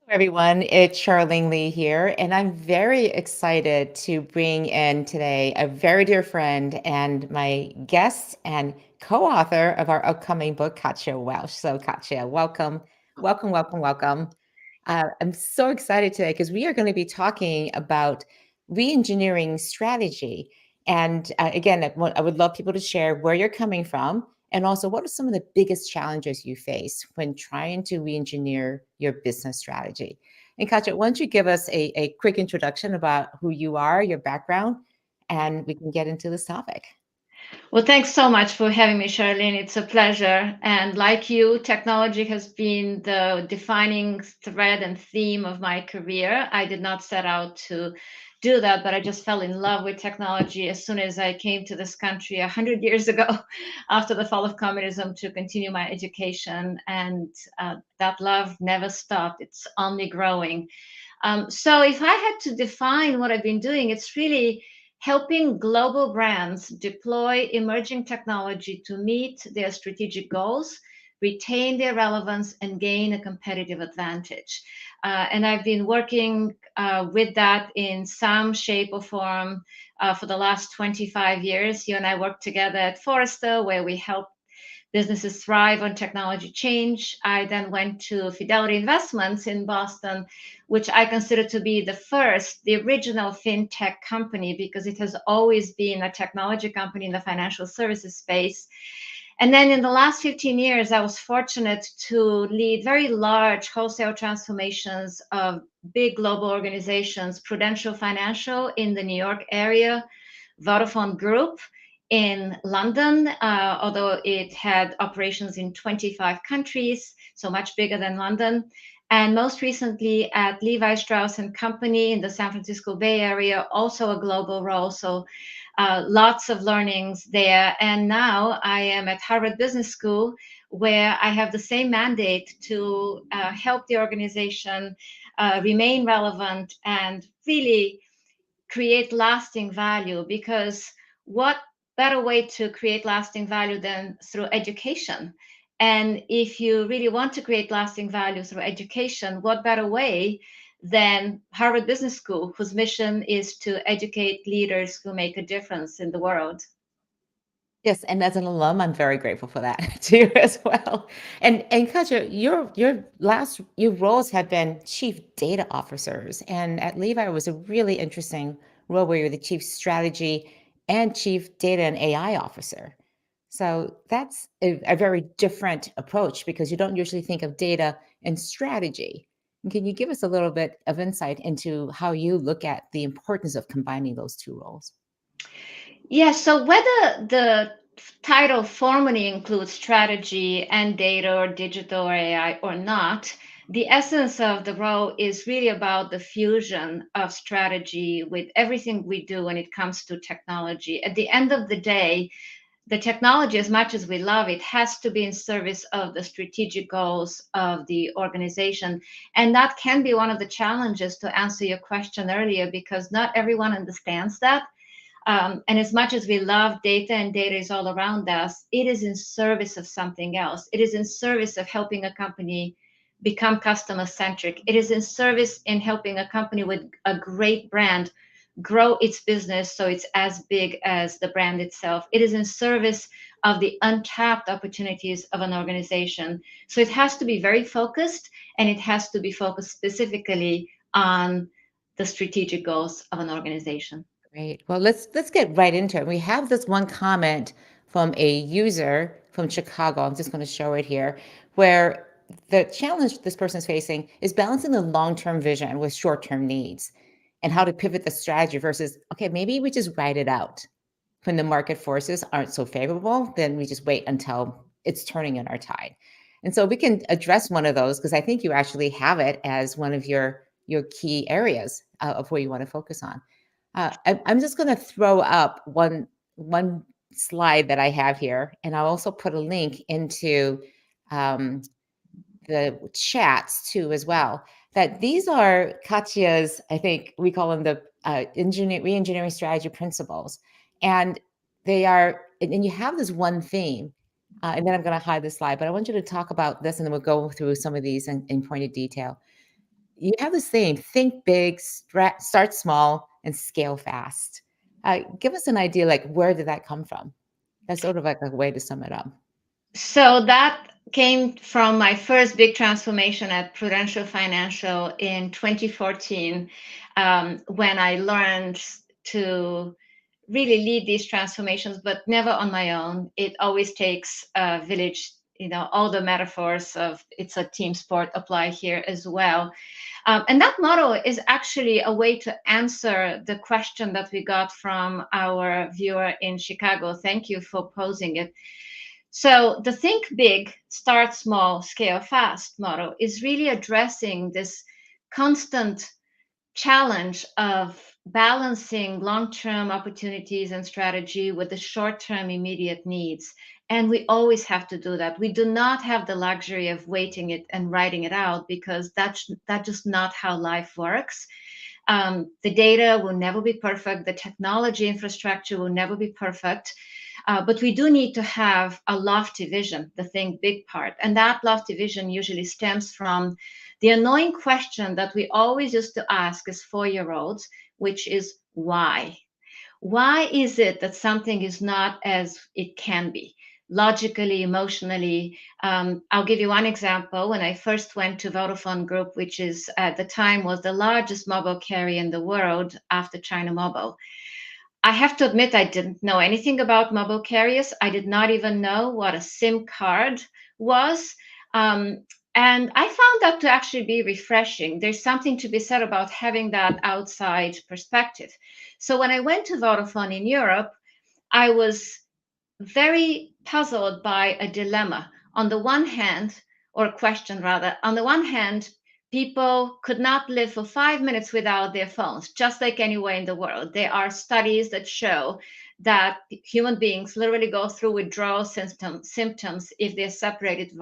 Everyone, it's Charlene Lee here, and I'm very excited to bring in today a very dear friend and my guest and co-author of our upcoming book, Katia Walsh. So, Katia, welcome, welcome, welcome, welcome. I'm so excited today because we are going to be talking about re-engineering strategy. And again, I would love people to share where you're coming from and also what are some of the biggest challenges you face when trying to re-engineer your business strategy. And Katja, why don't you give us a quick introduction about who you are, your background, and we can get into this topic. Well, thanks so much for having me, Charlene. It's a pleasure. And like you, technology has been the defining thread and theme of my career. I did not set out to do that, but I just fell in love with technology as soon as I came to this country 100 years ago after the fall of communism to continue my education. And that love never stopped, it's only growing. So if I had to define what I've been doing, it's really helping global brands deploy emerging technology to meet their strategic goals, retain their relevance, and gain a competitive advantage. And I've been working with that in some shape or form for the last 25 years. You and I worked together at Forrester, where we help businesses thrive on technology change. I then went to Fidelity Investments in Boston, which I consider to be the original fintech company, because it has always been a technology company in the financial services space. And then in the last 15 years, I was fortunate to lead very large wholesale transformations of big global organizations, Prudential Financial in the New York area, Vodafone Group in London, although it had operations in 25 countries, so much bigger than London. And most recently at Levi Strauss and Company in the San Francisco Bay Area, also a global role. So lots of learnings there. And now I am at Harvard Business School, where I have the same mandate to help the organization remain relevant and really create lasting value. Because what better way to create lasting value than through education? And if you really want to create lasting value through education, what better way than Harvard Business School, whose mission is to educate leaders who make a difference in the world? Yes, and as an alum, I'm very grateful for that too as well. And Katja, your roles have been chief data officers, and at Levi it was a really interesting role where you're the chief strategy and chief data and AI officer. So that's a very different approach because you don't usually think of data and strategy. And can you give us a little bit of insight into how you look at the importance of combining those two roles? Yeah, so whether the title formally includes strategy and data or digital or AI or not, the essence of the role is really about the fusion of strategy with everything we do when it comes to technology. At the end of the day, the technology, as much as we love it, has to be in service of the strategic goals of the organization. And that can be one of the challenges, to answer your question earlier, because not everyone understands that. And as much as we love data and data is all around us, it is in service of something else. It is in service of helping a company become customer centric. It is in service in helping a company with a great brand grow its business so it's as big as the brand itself. It is in service of the untapped opportunities of an organization. So it has to be very focused, and it has to be focused specifically on the strategic goals of an organization. Great. Well, let's get right into it. We have this one comment from a user from Chicago. I'm just going to show it here, where the challenge this person is facing is balancing the long-term vision with short-term needs and how to pivot the strategy versus, okay, maybe we just ride it out. When the market forces aren't so favorable, then we just wait until it's turning in our tide. And so we can address one of those because I think you actually have it as one of your key areas of where you want to focus on. I'm just going to throw up one slide that I have here, and I'll also put a link into um, the chats too as well. That these are Katya's, I think we call them the re-engineering strategy principles, and they are, and you have this one theme. And then I'm going to hide this slide, but I want you to talk about this, and then we'll go through some of these in pointed detail. you have the saying, think big, start small, and scale fast. Give us an idea, like, where did that come from? That's sort of like a way to sum it up. So that came from my first big transformation at Prudential Financial in 2014, when I learned to really lead these transformations, but never on my own. It always takes a village. All the metaphors of it's a team sport apply here as well. And that motto is actually a way to answer the question that we got from our viewer in Chicago. Thank you for posing it. So the think big, start small, scale fast motto is really addressing this constant challenge of balancing long-term opportunities and strategy with the short-term immediate needs. And we always have to do that. We do not have the luxury of waiting it and writing it out, because that's just not how life works. The data will never be perfect. The technology infrastructure will never be perfect. But we do need to have a lofty vision, the think big part. And that lofty vision usually stems from the annoying question that we always used to ask as 4-year-olds, which is why? Why is it that something is not as it can be? Logically, emotionally. I'll give you one example. When I first went to Vodafone Group, which is at the time was the largest mobile carrier in the world after China Mobile, I have to admit, I didn't know anything about mobile carriers. I did not even know what a SIM card was. Um, and I found that to actually be refreshing. There's something to be said about having that outside perspective. So when I went to Vodafone in Europe, I was very puzzled by a dilemma. On the one hand, or a question rather, on the one hand, people could not live for 5 minutes without their phones, just like anywhere in the world. There are studies that show that human beings literally go through withdrawal symptoms if they're separated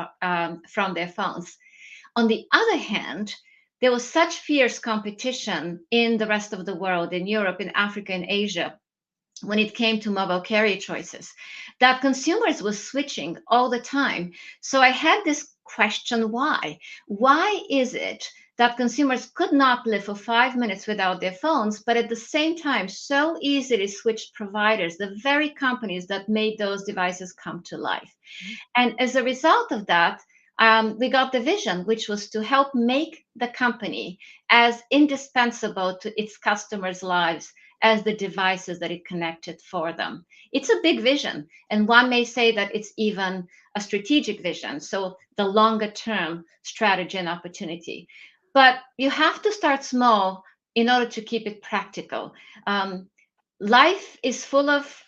from their phones. On the other hand, there was such fierce competition in the rest of the world, in Europe, in Africa, in Asia, when it came to mobile carrier choices, that consumers were switching all the time. So I had this question, why? Why is it that consumers could not live for 5 minutes without their phones, but at the same time so easily switched providers, the very companies that made those devices come to life? And as a result of that, we got the vision, which was to help make the company as indispensable to its customers' lives as the devices that it connected for them. It's a big vision, and one may say that it's even a strategic vision, so the longer term strategy and opportunity. But you have to start small in order to keep it practical. Um, Life is full of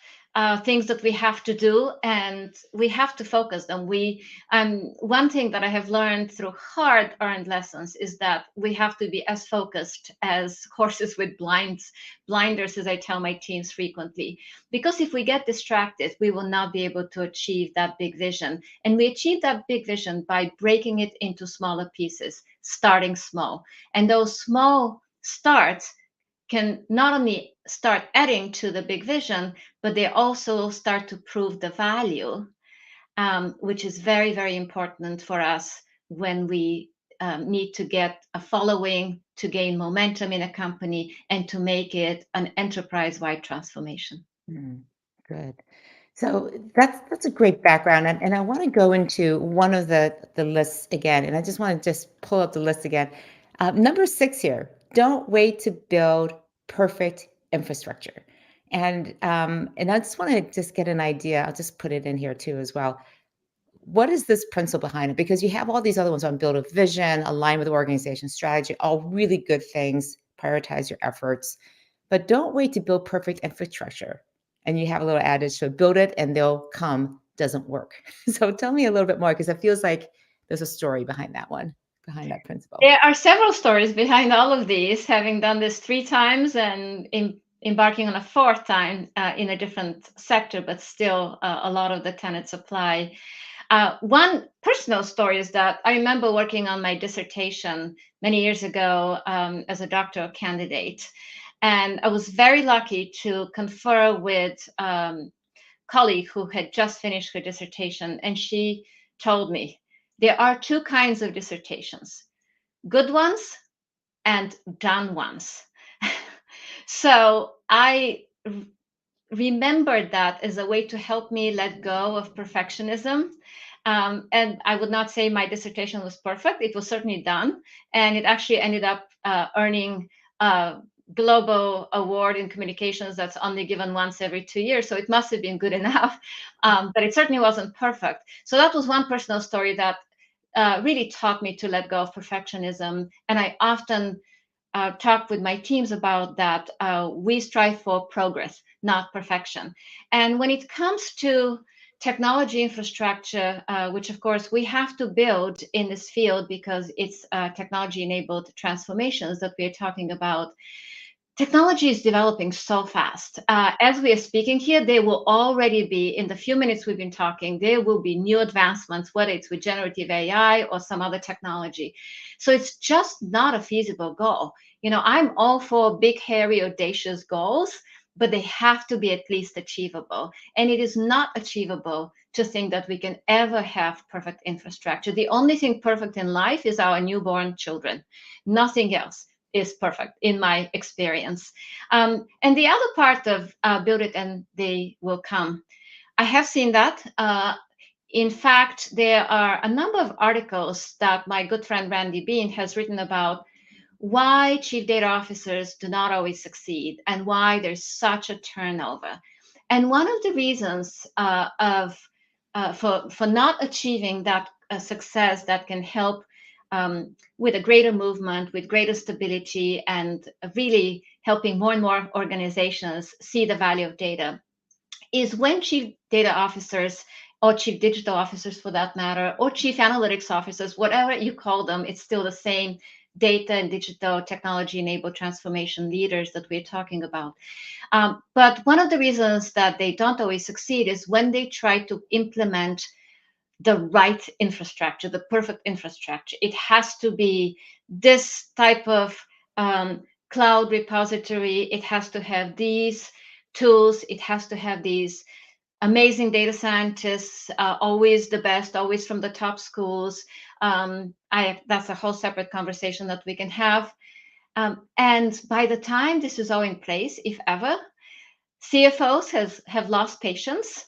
things that we have to do, and we have to focus them. One thing that I have learned through hard earned lessons is that we have to be as focused as horses with blinders, as I tell my teams frequently. Because if we get distracted, we will not be able to achieve that big vision. And we achieve that big vision by breaking it into smaller pieces, starting small. And those small starts can not only start adding to the big vision, but they also start to prove the value, which is very, very important for us when we need to get a following, to gain momentum in a company, and to make it an enterprise-wide transformation. Mm, good. So that's a great background, and I want to go into one of the lists again, and I just want to just pull up the list again. Number 6 here. Don't wait to build perfect infrastructure, and I just want to just get an idea. I'll just put it in here too as well. What is this principle behind it? Because you have all these other ones on build a vision, align with organization strategy, all really good things. Prioritize your efforts, but don't wait to build perfect infrastructure. And you have a little adage to build it and they'll come doesn't work. So tell me a little bit more because it feels like there's a story behind that one, behind that principle. There are several stories behind all of these, having done this 3 times and embarking on a fourth time in a different sector, but still a lot of the tenets apply. One personal story is that I remember working on my dissertation many years ago as a doctoral candidate. And I was very lucky to confer with colleague who had just finished her dissertation. And she told me there are two kinds of dissertations: good ones and done once. So I remembered that as a way to help me let go of perfectionism. And I would not say my dissertation was perfect. It was certainly done. And it actually ended up earning a global award in communications that's only given once every 2 years. So it must have been good enough. But it certainly wasn't perfect. So that was one personal story that really taught me to let go of perfectionism. And I often talk with my teams about that. We strive for progress, not perfection. And when it comes to technology infrastructure, which of course we have to build in this field because it's technology enabled transformations that we're talking about. Technology is developing so fast. As we are speaking here, there will already be, in the few minutes we've been talking, there will be new advancements, whether it's with generative AI or some other technology. So it's just not a feasible goal. I'm all for big, hairy, audacious goals, but they have to be at least achievable. And it is not achievable to think that we can ever have perfect infrastructure. The only thing perfect in life is our newborn children, nothing else is perfect in my experience. And the other part of build it and they will come. I have seen that. In fact, there are a number of articles that my good friend Randy Bean has written about why chief data officers do not always succeed and why there's such a turnover. And one of the reasons for not achieving that success that can help with a greater movement, with greater stability, and really helping more and more organizations see the value of data is when chief data officers or chief digital officers for that matter, or chief analytics officers, whatever you call them, it's still the same data and digital technology enabled transformation leaders that we're talking about. But one of the reasons that they don't always succeed is when they try to implement the right infrastructure, the perfect infrastructure. It has to be this type of cloud repository. It has to have these tools. It has to have these amazing data scientists, always the best, always from the top schools. That's a whole separate conversation that we can have. And by the time this is all in place, if ever, CFOs have lost patience.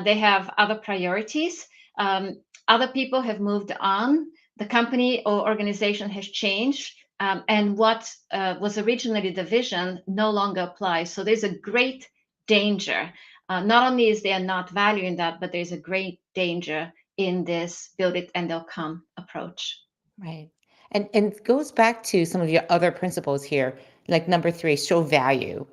They have other priorities. Other people have moved on. The company or organization has changed. And what was originally the vision no longer applies. So there's a great danger. Not only is there not value in that, but there's a great danger in this build it and they'll come approach. Right. And it goes back to some of your other principles here, like number three, show value,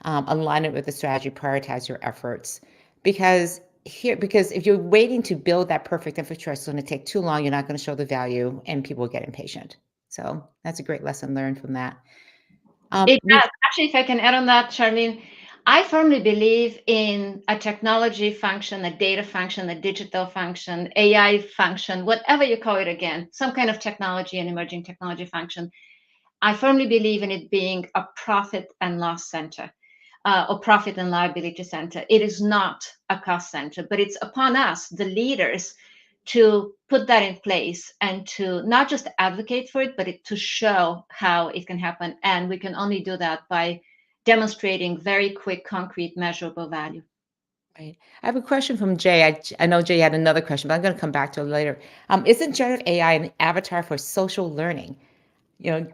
align it with the strategy, prioritize your efforts. Because if you're waiting to build that perfect infrastructure, it's going to take too long. You're not going to show the value, and people will get impatient. So that's a great lesson learned from that. It We've does. Actually, if I can add on that, Charlene, I firmly believe in a technology function, a data function, a digital function, AI function, whatever you call it again, some kind of technology and emerging technology function. I firmly believe in it being a profit and loss center, or profit and liability center. It is not a cost center, but it's upon us, the leaders, to put that in place and to not just advocate for it, but to show how it can happen. And we can only do that by demonstrating very quick, concrete, measurable value. Right. I have a question from Jay. I know Jay had another question, but I'm going to come back to it later. Isn't generative AI an avatar for social learning?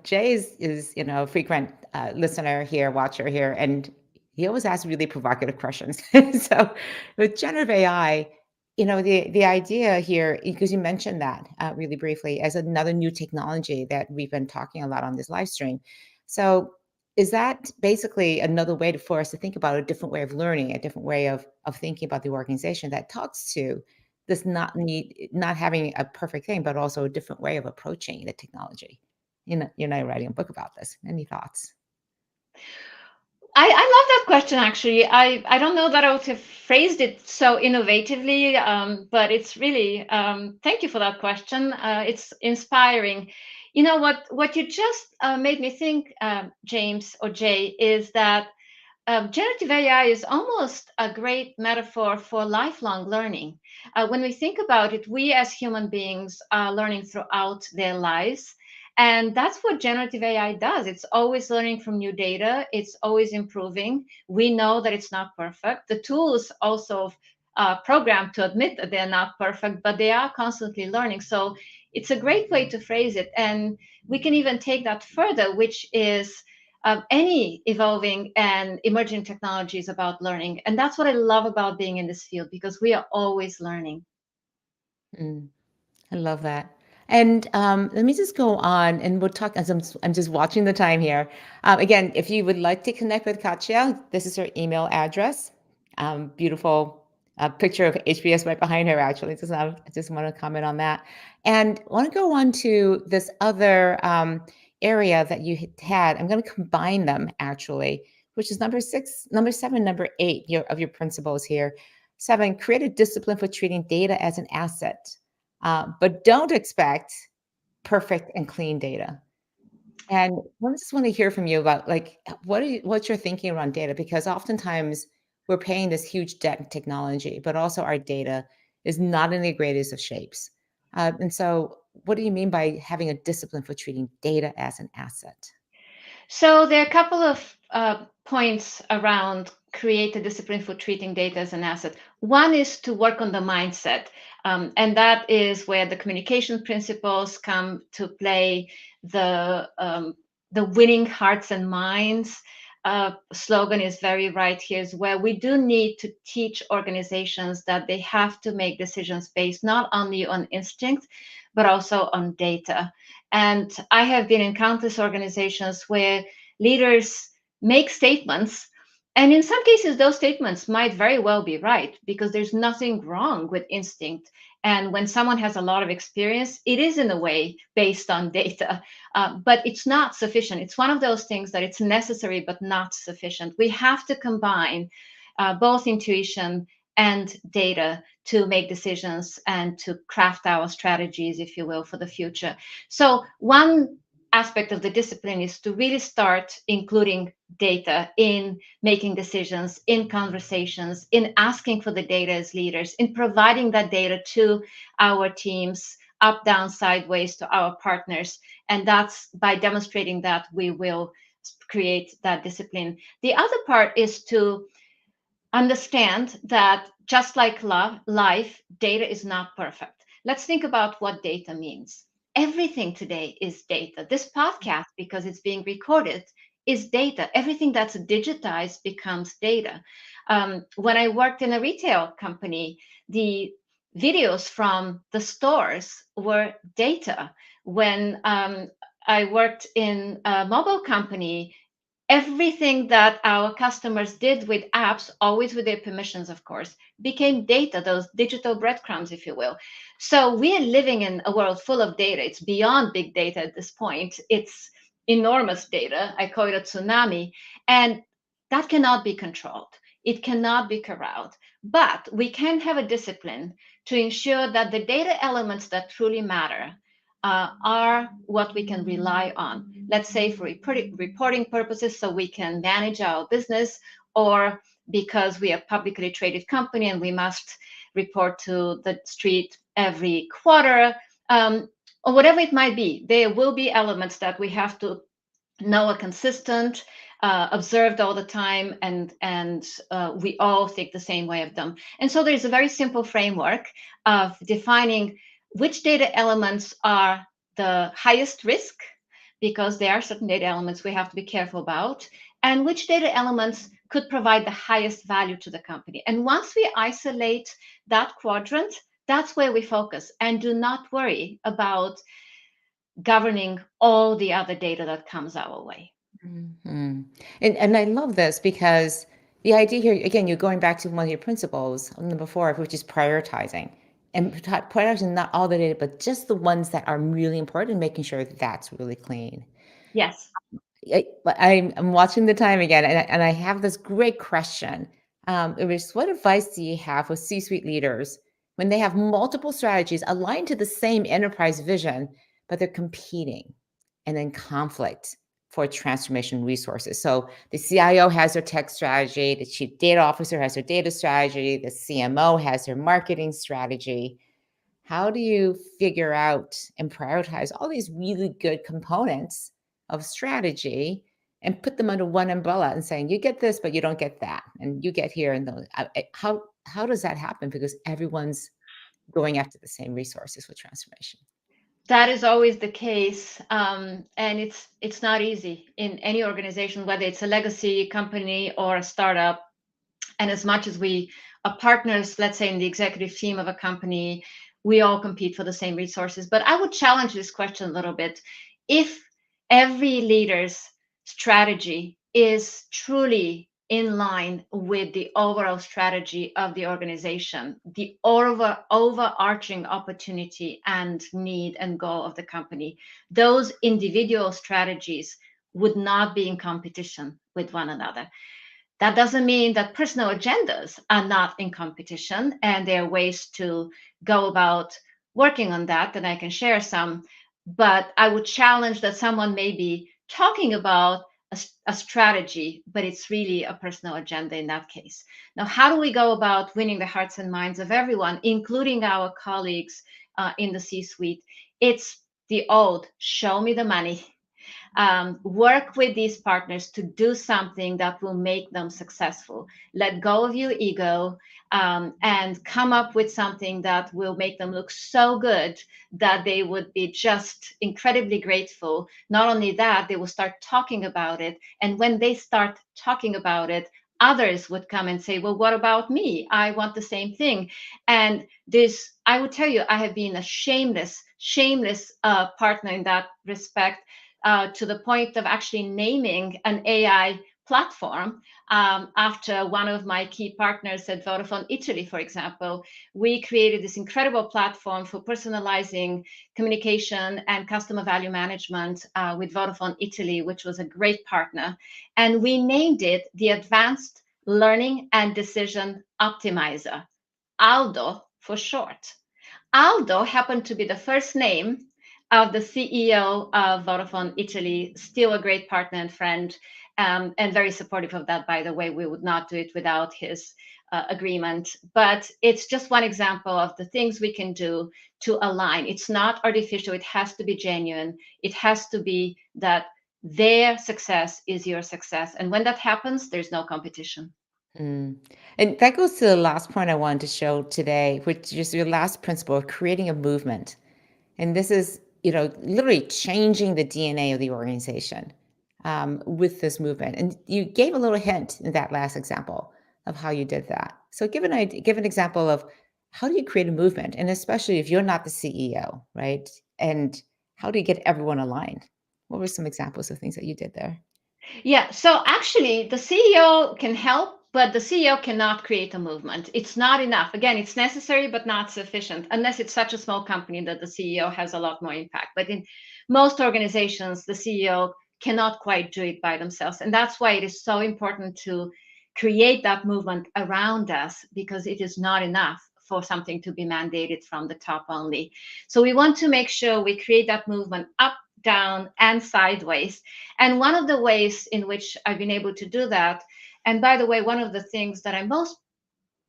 Jay is a frequent listener here, watcher here, and he always asks really provocative questions. So with generative AI, the idea here, because you mentioned that really briefly as another new technology that we've been talking a lot on this live stream. So is that basically another way for us to think about a different way of learning, a different way of thinking about the organization that talks to this not having a perfect thing, but also a different way of approaching the technology? You're not writing a book about this. Any thoughts? I love that question, actually. I don't know that I would have phrased it so innovatively, but it's really, thank you for that question. It's inspiring. What you just made me think, James or Jay, is that generative AI is almost a great metaphor for lifelong learning. When we think about it, we as human beings are learning throughout their lives. And that's what generative AI does. It's always learning from new data, it's always improving. We know that it's not perfect. The tools also programmed to admit that they're not perfect, but they are constantly learning. So it's a great way to phrase it. And we can even take that further, which is any evolving and emerging technologies about learning. And that's what I love about being in this field, because we are always learning. Mm. I love that. And let me just go on and we'll talk as I'm just watching the time here. Again, if you would like to connect with Katia, this is her email address. Beautiful picture of HBS right behind her, actually. I just want to comment on that. And want to go on to this other area that you had. I'm going to combine them, actually, which is number six, number seven, number eight of your principles here. Seven, create a discipline for treating data as an asset, but don't expect perfect and clean data. And I just want to hear from you about like what's your thinking around data, because oftentimes we're paying this huge debt in technology, but also our data is not in the greatest of shapes. And so, what do you mean by having a discipline for treating data as an asset? So there are a couple of points around create a discipline for treating data as an asset. One is to work on the mindset, and that is where the communication principles come to play. The winning hearts and minds slogan is very right here, is where we do need to teach organizations that they have to make decisions based not only on instinct, but also on data. And I have been in countless organizations where leaders make statements. And in some cases, those statements might very well be right, because there's nothing wrong with instinct. And when someone has a lot of experience, it is in a way based on data, but it's not sufficient. It's one of those things that it's necessary, but not sufficient. We have to combine both intuition and data to make decisions and to craft our strategies, if you will, for the future. So, one aspect of the discipline is to really start including data in making decisions, in conversations, in asking for the data as leaders, in providing that data to our teams, up, down, sideways, to our partners. And that's by demonstrating that we will create that discipline. The other part is to understand that just like life, data is not perfect. Let's think about what data means. Everything today is data. This podcast, because it's being recorded, is data. Everything that's digitized becomes data. When I worked in a retail company, the videos from the stores were data. When I worked in a mobile company, everything that our customers did with apps, always with their permissions, of course, became data, those digital breadcrumbs, if you will. So we are living in a world full of data. It's beyond big data at this point. It's enormous data. I call it a tsunami. And that cannot be controlled. It cannot be corralled. But we can have a discipline to ensure that the data elements that truly matter are what we can rely on. Let's say for reporting purposes, so we can manage our business, or because we are a publicly traded company and we must report to the street every quarter, or whatever it might be. There will be elements that we have to know are consistent, observed all the time, and we all think the same way of them. And so there's a very simple framework of defining which data elements are the highest risk, because there are certain data elements we have to be careful about, and which data elements could provide the highest value to the company. And once we isolate that quadrant, that's where we focus, and do not worry about governing all the other data that comes our way. Mhm. And I love this because the idea here, again, you're going back to one of your principles, number four, which is prioritizing. And prioritizing not all the data, but just the ones that are really important, making sure that that's really clean. Yes. I'm watching the time again, and I have this great question. It was, what advice do you have for C-suite leaders when they have multiple strategies aligned to the same enterprise vision, but they're competing and in conflict for transformation resources? So the CIO has their tech strategy, the chief data officer has their data strategy, the CMO has their marketing strategy. How do you figure out and prioritize all these really good components of strategy and put them under one umbrella and saying, you get this, but you don't get that, and you get here and those. How does that happen? Because everyone's going after the same resources for transformation. That is always the case, and it's not easy in any organization, whether it's a legacy company or a startup. And as much as we are partners, let's say in the executive team of a company, we all compete for the same resources. But I would challenge this question a little bit. If every leader's strategy is truly in line with the overall strategy of the organization, the overarching opportunity and need and goal of the company, those individual strategies would not be in competition with one another. That doesn't mean that personal agendas are not in competition, and there are ways to go about working on that, and I can share some. But I would challenge that someone may be talking about a strategy, but it's really a personal agenda in that case. Now, how do we go about winning the hearts and minds of everyone, including our colleagues in the C suite? It's the old show me the money. Work with these partners to do something that will make them successful. Let go of your ego, and come up with something that will make them look so good that they would be just incredibly grateful. Not only that, they will start talking about it. And when they start talking about it, others would come and say, well, what about me? I want the same thing. And this, I would tell you, I have been a shameless partner in that respect, to the point of actually naming an AI platform, after one of my key partners at Vodafone Italy, for example. We created this incredible platform for personalizing communication and customer value management with Vodafone Italy, which was a great partner. And we named it the Advanced Learning and Decision Optimizer, ALDO for short. Aldo happened to be the first name of the CEO of Vodafone Italy, still a great partner and friend, and very supportive of that, by the way. We would not do it without his agreement. But it's just one example of the things we can do to align. It's not artificial, it has to be genuine. It has to be that their success is your success. And when that happens, there's no competition. Mm. And that goes to the last point I wanted to show today, which is your last principle of creating a movement. And this is, literally changing the DNA of the organization with this movement. And you gave a little hint in that last example of how you did that. So give an example of how do you create a movement, and especially if you're not the CEO, right? And how do you get everyone aligned? What were some examples of things that you did there? Yeah, so actually, the CEO can help, but the CEO cannot create a movement. It's not enough. Again, it's necessary, but not sufficient, unless it's such a small company that the CEO has a lot more impact. But in most organizations, the CEO cannot quite do it by themselves. And that's why it is so important to create that movement around us, because it is not enough for something to be mandated from the top only. So we want to make sure we create that movement up, down, and sideways. And one of the ways in which I've been able to do that, and by the way, one of the things that I'm most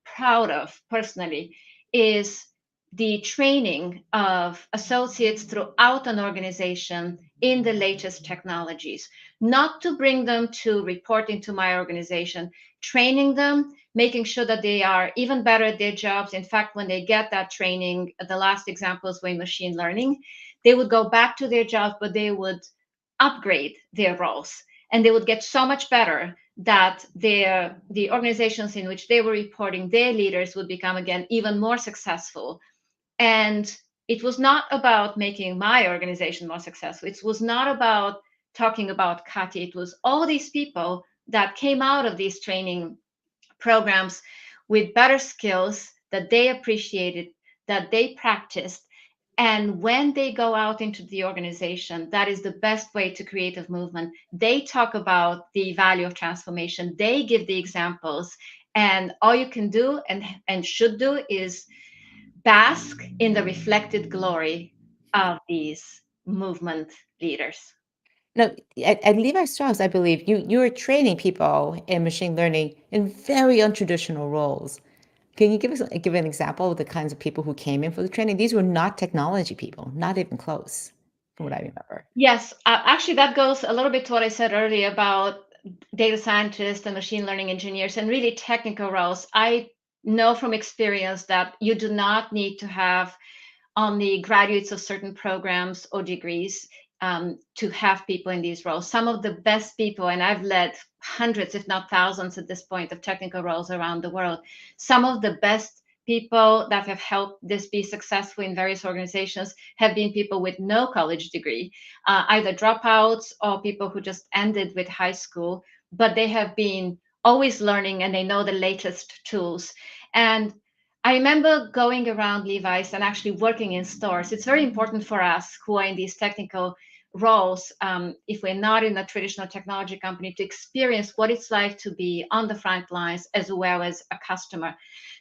proud of personally, is the training of associates throughout an organization in the latest technologies, not to bring them to report into my organization, training them, making sure that they are even better at their jobs. In fact, when they get that training, the last examples were in machine learning, they would go back to their jobs, but they would upgrade their roles, and they would get so much better that the organizations in which they were reporting, their leaders would become again even more successful. And it was not about making my organization more successful. It was not about talking about Katia. It was all these people that came out of these training programs with better skills that they appreciated, that they practiced. And when they go out into the organization, that is the best way to create a movement. They talk about the value of transformation, they give the examples, and all you can do and should do is bask in the reflected glory of these movement leaders. No, at Levi Strauss, I believe you are training people in machine learning in very untraditional roles. Can you give an example of the kinds of people who came in for the training? These were not technology people, not even close, from what I remember. Yes, actually, that goes a little bit to what I said earlier about data scientists and machine learning engineers and really technical roles. I know from experience that you do not need to have only graduates of certain programs or degrees to have people in these roles. Some of the best people, and I've led hundreds, if not thousands at this point, of technical roles around the world. Some of the best people that have helped this be successful in various organizations have been people with no college degree, either dropouts or people who just ended with high school, but they have been always learning and they know the latest tools. And I remember going around Levi's and actually working in stores. It's very important for us who are in these technical roles, if we're not in a traditional technology company, to experience what it's like to be on the front lines as well as a customer.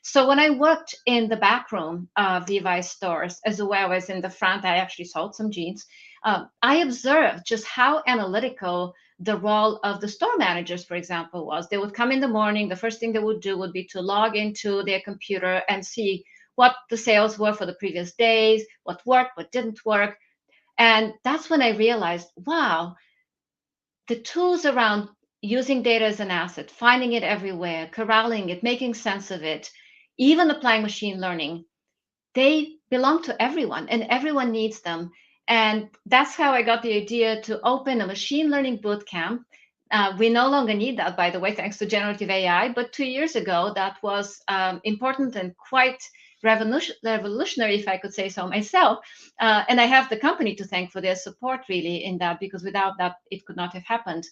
So when I worked in the back room of Levi's stores, as well as in the front, I actually sold some jeans. I observed just how analytical the role of the store managers, for example, was. They would come in the morning. The first thing they would do would be to log into their computer and see what the sales were for the previous days, what worked, what didn't work. And that's when I realized, wow, the tools around using data as an asset, finding it everywhere, corralling it, making sense of it, even applying machine learning, they belong to everyone and everyone needs them. And that's how I got the idea to open a machine learning boot camp. We no longer need that, by the way, thanks to generative AI. But 2 years ago, that was important and quite revolutionary, if I could say so myself. And I have the company to thank for their support, really, in that, because without that, it could not have happened.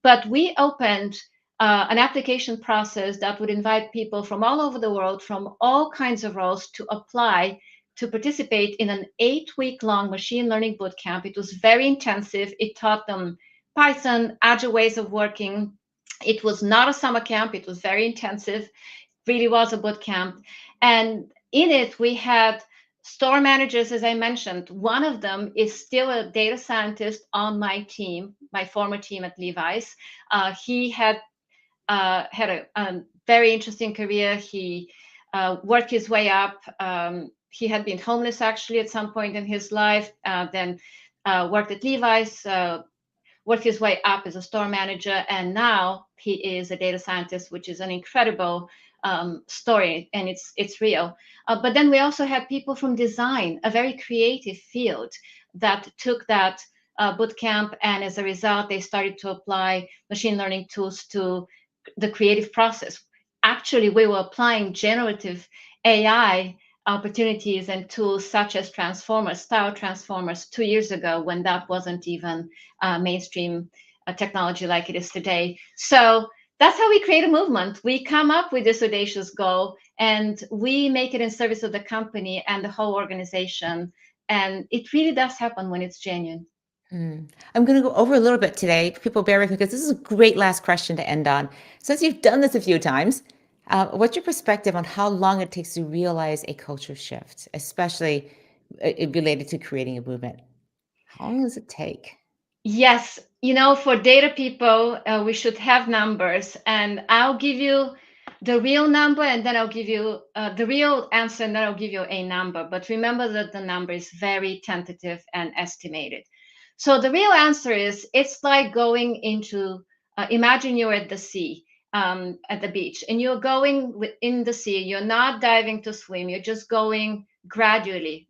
But we opened an application process that would invite people from all over the world, from all kinds of roles, to apply to participate in an 8-week long machine learning bootcamp. It was very intensive. It taught them Python, agile ways of working. It was not a summer camp. It was very intensive. Really was a boot camp. And in it, we had store managers, as I mentioned. One of them is still a data scientist on my team, my former team at Levi's. He had a very interesting career. He worked his way up. He had been homeless actually at some point in his life, then worked at Levi's, worked his way up as a store manager, and now he is a data scientist, which is an incredible story, and it's real. But then we also had people from design, a very creative field, that took that boot camp, and as a result, they started to apply machine learning tools to the creative process. Actually, we were applying generative AI opportunities and tools such as transformers, style transformers, 2 years ago when that wasn't even mainstream technology like it is today. So that's how we create a movement. We come up with this audacious goal and we make it in service of the company and the whole organization. And it really does happen when it's genuine. I'm going to go over a little bit today. People bear with me because this is a great last question to end on. Since you've done this a few times, what's your perspective on how long it takes to realize a culture shift, especially related to creating a movement? How long does it take? Yes, for data people, we should have numbers, and I'll give you the real number, and then I'll give you the real answer, and then I'll give you a number. But remember that the number is very tentative and estimated. So the real answer is it's like going into, imagine you're at the sea, at the beach, and you're going in the sea. You're not diving to swim. You're just going gradually.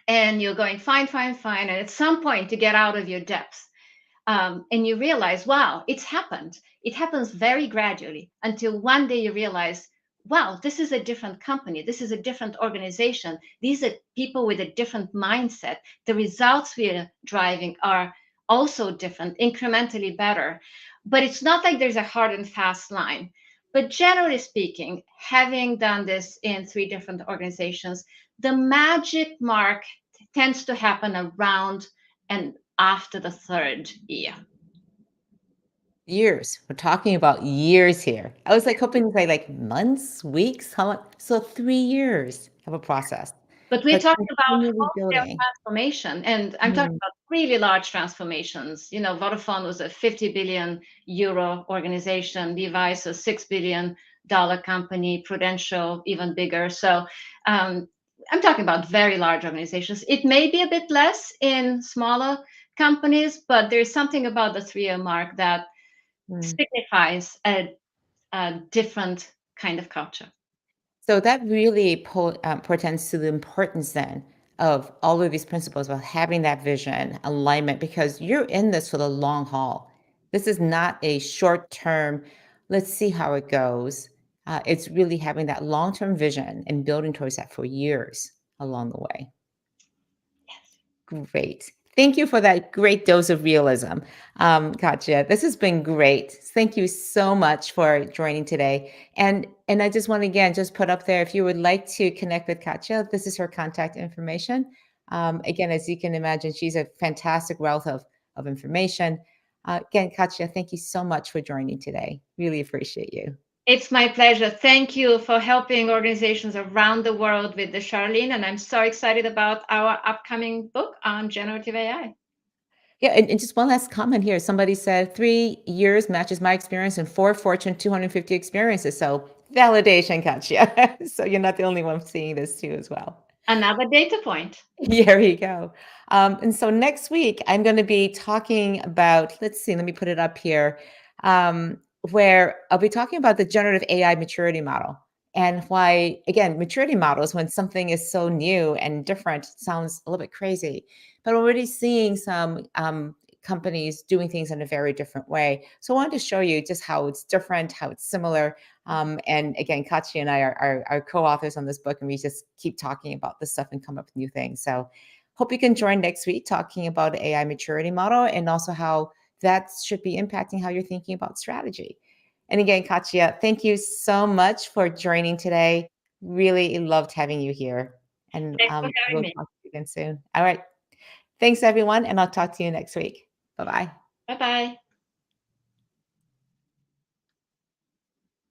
And you're going fine, fine, fine. And at some point, you get out of your depth and you realize, wow, it's happened. It happens very gradually until one day you realize, wow, this is a different company. This is a different organization. These are people with a different mindset. The results we are driving are also different, incrementally better. But it's not like there's a hard and fast line. But generally speaking, having done this in 3 different organizations, the magic mark tends to happen around and after the 3rd year. Years. We're talking about years here. I was like hoping to say like months, weeks, how much? So 3 years of a process, But we're but talking about continually wholesale building. transformation, and I'm talking Mm. about really large transformations. Vodafone was a 50 billion euro organization, Levi's a 6 billion dollar company, Prudential, even bigger. So um, I'm talking about very large organizations. It may be a bit less in smaller companies, but there's something about the 3-year mark that Mm. signifies a different kind of culture. So that really portends to the importance then of all of these principles about having that vision, alignment, because you're in this for the long haul. This is not a short term, let's see how it goes. It's really having that long term vision and building towards that for years along the way. Great. Thank you for that great dose of realism, Katja. This has been great. Thank you so much for joining today. And I just want to again just put up there if you would like to connect with Katja, this is her contact information. Again, as you can imagine, she's a fantastic wealth of information. Again, Katja, thank you so much for joining today. Really appreciate you. It's my pleasure. Thank you for helping organizations around the world with the Charlene. And I'm so excited about our upcoming book on generative AI. Yeah, and just one last comment here. Somebody said 3 years matches my experience and four Fortune 250 experiences. So validation, Katya. So you're not the only one seeing this too as well. Another data point. There you go. And so next week, I'm going to be talking about, let's see, let me put it up here, where I'll be talking about the generative AI maturity model and why, again, maturity models, when something is so new and different, sounds a little bit crazy. But I'm already seeing some companies doing things in a very different way. So I wanted to show you just how it's different, how it's similar, and again, Katya and I are co-authors on this book, and we just keep talking about this stuff and come up with new things. So hope you can join next week talking about the AI maturity model and also how that should be impacting how you're thinking about strategy. And again, Katya, thank you so much for joining today. Really loved having you here. And Thanks for having we'll me. talk to you again soon. All right. Thanks, everyone. And I'll talk to you next week. Bye bye. Bye bye.